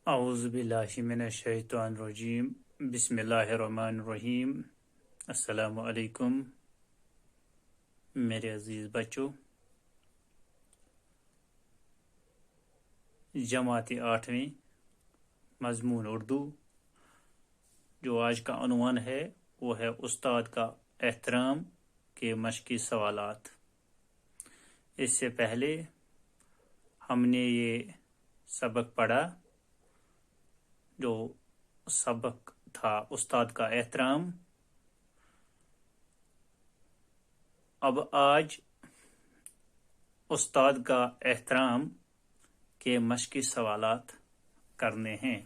اعوذ باللہ من الشیطان الرجیم بسم اللہ الرحمن الرحیم۔ السلام علیکم میرے عزیز بچوں۔ جماعت 8ویں مضمون اردو، جو آج کا عنوان ہے وہ ہے استاد کا احترام کے مشقی سوالات۔ اس سے پہلے ہم نے یہ سبق پڑھا جو سبق تھا استاد کا احترام۔ اب آج استاد کا احترام کے مشقی سوالات کرنے ہیں۔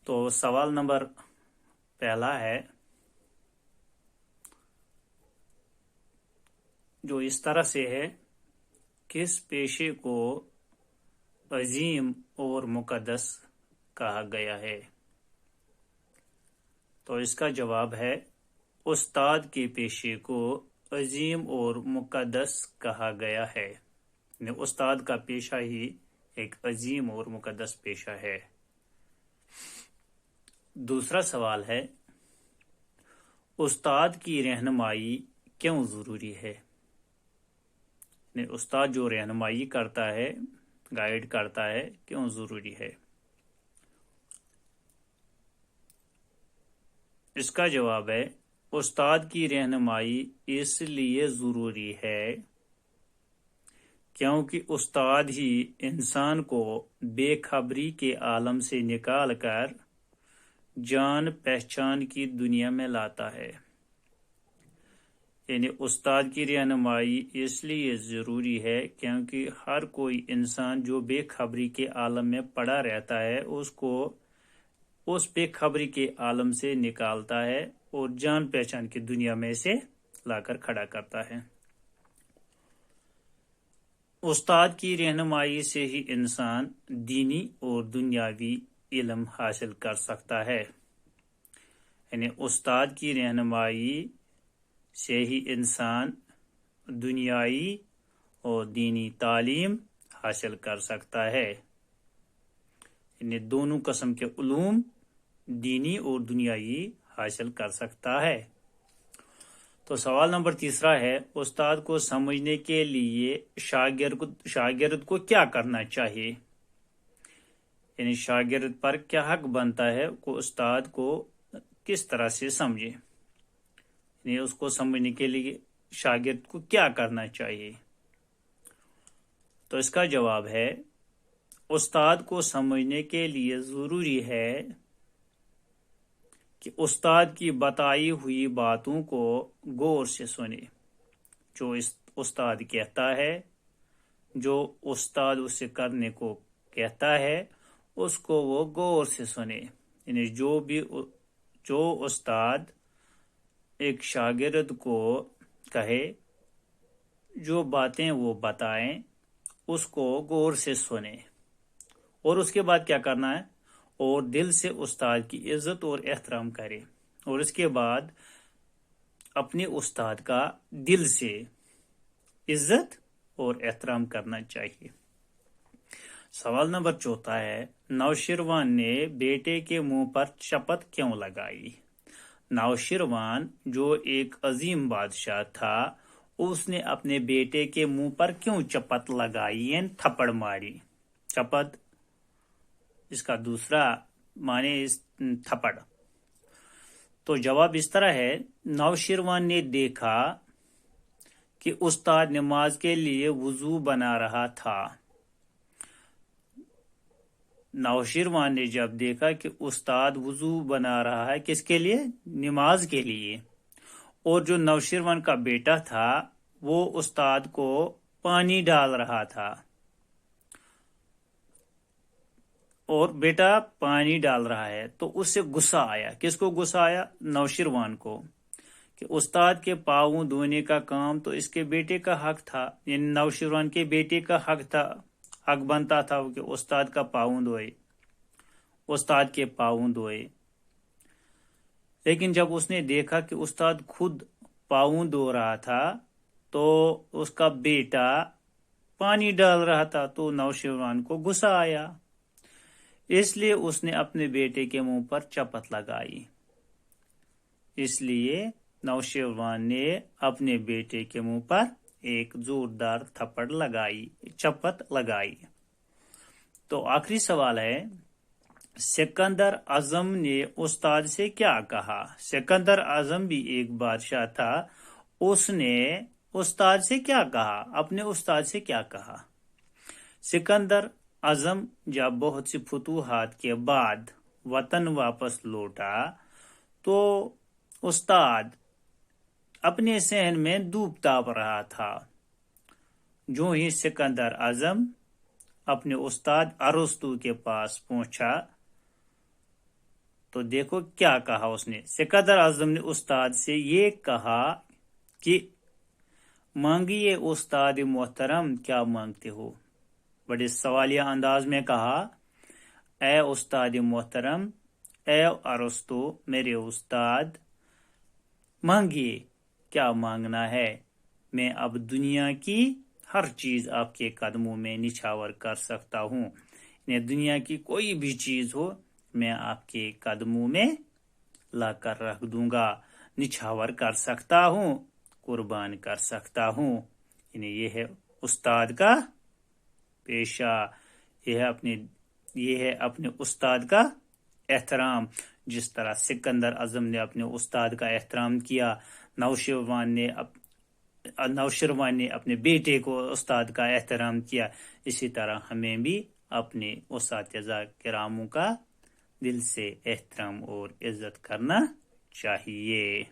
تو سوال نمبر پہلا ہے جو اس طرح سے ہے، کس پیشے کو عظیم اور مقدس کہا گیا ہے؟ تو اس کا جواب ہے استاد کے پیشے کو عظیم اور مقدس کہا گیا ہے۔ یعنی استاد کا پیشہ ہی ایک عظیم اور مقدس پیشہ ہے۔ دوسرا سوال ہے، استاد کی رہنمائی کیوں ضروری ہے؟ یعنی استاد جو رہنمائی کرتا ہے، گائیڈ کرتا ہے، کیوں ضروری ہے؟ اس کا جواب ہے استاد کی رہنمائی اس لیے ضروری ہے کیونکہ استاد ہی انسان کو بے خبری کے عالم سے نکال کر جان پہچان کی دنیا میں لاتا ہے۔ یعنی استاد کی رہنمائی اس لیے ضروری ہے کیونکہ ہر کوئی انسان جو بے خبری کے عالم میں پڑا رہتا ہے، اس کو اس بے خبری کے عالم سے نکالتا ہے اور جان پہچان کی دنیا میں سے لا کر کھڑا کرتا ہے۔ استاد کی رہنمائی سے ہی انسان دینی اور دنیاوی علم حاصل کر سکتا ہے۔ یعنی استاد کی رہنمائی سے ہی انسان دنیائی اور دینی تعلیم حاصل کر سکتا ہے۔ یعنی دونوں قسم کے علوم، دینی اور دنیائی، حاصل کر سکتا ہے۔ تو سوال نمبر تیسرا ہے، استاد کو سمجھنے کے لیے شاگرد کو کیا کرنا چاہیے؟ یعنی شاگرد پر کیا حق بنتا ہے کہ استاد کو کس طرح سے سمجھے؟ یعنی اس کو سمجھنے کے لیے شاگرد کو کیا کرنا چاہیے؟ تو اس کا جواب ہے استاد کو سمجھنے کے لیے ضروری ہے کہ استاد کی بتائی ہوئی باتوں کو غور سے سنے۔ جو استاد کہتا ہے، جو استاد اسے کرنے کو کہتا ہے، اس کو وہ غور سے سنے۔ یعنی جو استاد ایک شاگرد کو کہے، جو باتیں وہ بتائیں، اس کو غور سے سنے، اور اس کے بعد کیا کرنا ہے؟ اور دل سے استاد کی عزت اور احترام کرے، اور اس کے بعد اپنے استاد کا دل سے عزت اور احترام کرنا چاہیے۔ سوال نمبر چوتھا ہے، نوشیروان نے بیٹے کے منہ پر چپت کیوں لگائی؟ نوشیروان جو ایک عظیم بادشاہ تھا، اس نے اپنے بیٹے کے منہ پر کیوں چپت لگائی، یعنی تھپڑ ماری؟ چپت اس کا دوسرا معنی تھپڑ۔ تو جواب اس طرح ہے، نوشیروان نے دیکھا کہ استاد نماز کے لیے وضو بنا رہا تھا۔ نوشیروان نے جب دیکھا کہ استاد وضو بنا رہا ہے، کس کے لیے؟ نماز کے لیے، اور جو نوشیروان کا بیٹا تھا وہ استاد کو پانی ڈال رہا تھا، اور بیٹا پانی ڈال رہا ہے، تو اس سے غصہ آیا۔ کس کو غصہ آیا؟ نوشیروان کو، کہ استاد کے پاؤں دھونے کا کام تو اس کے بیٹے کا حق تھا۔ یعنی نوشیروان کے بیٹے کا حق بنتا تھا کہ استاد کا پاؤں دھوئے، استاد کے پاؤں دھوئے۔ لیکن جب اس نے دیکھا کہ استاد خود پاؤں دھو رہا تھا تو اس کا بیٹا پانی ڈال رہا تھا، تو نوشیروان کو غصہ آیا۔ اس لیے اس نے اپنے بیٹے کے منہ پر چپت لگائی۔ اس لیے نوشیروان نے اپنے بیٹے کے منہ پر ایک زوردار تھپڑ لگائی، چپت لگائی۔ تو آخری سوال ہے، سکندر اعظم نے استاد سے کیا کہا؟ سکندر اعظم بھی ایک بادشاہ تھا، اس نے استاد سے کیا کہا؟ اپنے استاد سے کیا کہا؟ سکندر اعظم جب بہت سی فتوحات کے بعد وطن واپس لوٹا تو استاد اپنے صحن میں ڈوب تاب رہا تھا۔ جو ہی سکندر اعظم اپنے استاد ارسطو کے پاس پہنچا تو دیکھو کیا کہا اس نے۔ سکندر اعظم نے استاد سے یہ کہا کہ مانگیے استاد محترم، کیا مانگتے ہو؟ بڑے سوالیہ انداز میں کہا، اے استاد محترم، اے ارسطو میرے استاد، مانگیے، کیا مانگنا ہے؟ میں اب دنیا کی ہر چیز آپ کے قدموں میں نچھاور کر سکتا ہوں، یعنی دنیا کی کوئی بھی چیز ہو میں آپ کے قدموں میں لا کر رکھ دوں گا، نچھاور کر سکتا ہوں، قربان کر سکتا ہوں۔ یعنی یہ ہے استاد کا پیشہ، یہ ہے اپنے استاد کا احترام۔ جس طرح سکندر اعظم نے اپنے استاد کا احترام کیا، نوشیروان نے اپنے بیٹے کو استاد کا احترام کیا، اسی طرح ہمیں بھی اپنے اساتذہ کراموں کا دل سے احترام اور عزت کرنا چاہیے۔